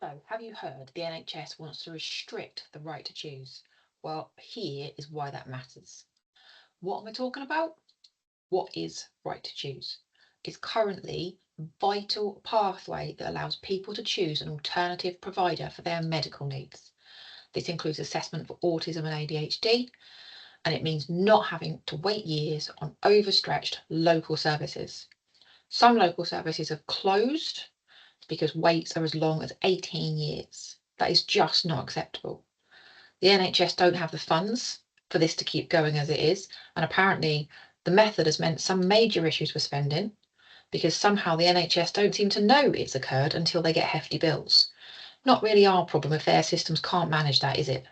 So, have you heard the NHS wants to restrict the right to choose? Well, here is why that matters. What am I talking about? What is right to choose? It's currently a vital pathway that allows people to choose an alternative provider for their medical needs. This includes assessment for autism and ADHD, and it means not having to wait years on overstretched local services. Some local services have closed because waits are as long as 18 years. That is just not acceptable. The NHS don't have the funds for this to keep going as it is, and apparently the method has meant some major issues with spending because somehow the NHS don't seem to know it's occurred until they get hefty bills. Not really our problem if their systems can't manage that, is it?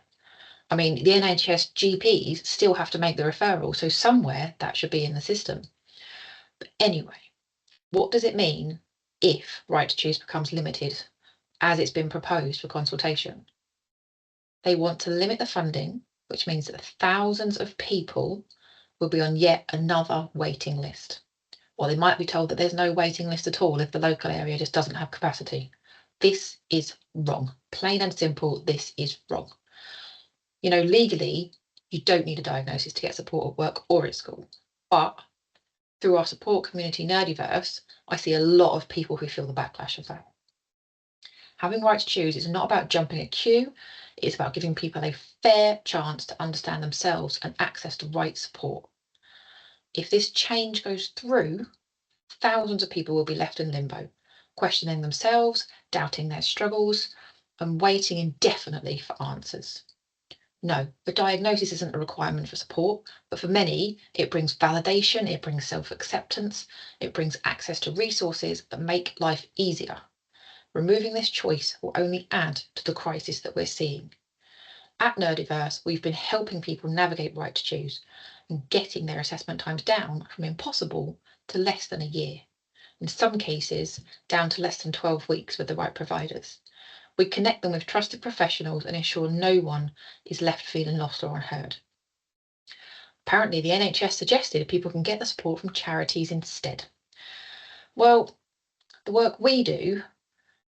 I mean, the NHS GPs still have to make the referral, so somewhere that should be in the system. But anyway, what does it mean if right to choose becomes limited as it's been proposed for consultation? They want to limit the funding, which means that thousands of people will be on yet another waiting list. Or they might be told that there's no waiting list at all if the local area just doesn't have capacity. This is wrong. Plain and simple, this is wrong. Legally, you don't need a diagnosis to get support at work or at school. But through our support community, Nerdiverse, I see a lot of people who feel the backlash of that. Having right to choose is not about jumping a queue, it's about giving people a fair chance to understand themselves and access the right support. If this change goes through, thousands of people will be left in limbo, questioning themselves, doubting their struggles, and waiting indefinitely for answers. No, the diagnosis isn't a requirement for support, but for many, it brings validation, it brings self acceptance, it brings access to resources that make life easier. Removing this choice will only add to the crisis that we're seeing. At Nerdiverse, we've been helping people navigate right to choose and getting their assessment times down from impossible to less than a year. In some cases, down to less than 12 weeks with the right providers. We connect them with trusted professionals and ensure no one is left feeling lost or unheard. Apparently, the NHS suggested people can get the support from charities instead. Well, the work we do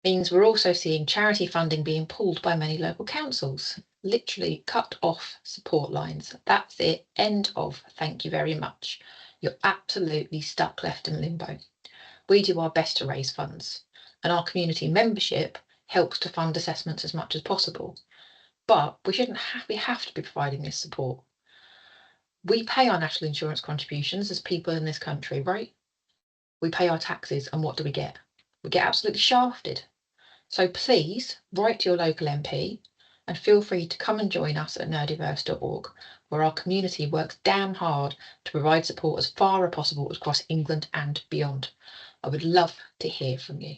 means we're also seeing charity funding being pulled by many local councils. Literally cut off support lines. That's it. End of. Thank you very much. You're absolutely stuck left in limbo. We do our best to raise funds, and our community membership helps to fund assessments as much as possible. But we have to be providing this support. We pay our national insurance contributions as people in this country, right? We pay our taxes, and what do we get? We get absolutely shafted. So please write to your local MP and feel free to come and join us at nerdiverse.org, where our community works damn hard to provide support as far as possible across England and beyond. I would love to hear from you.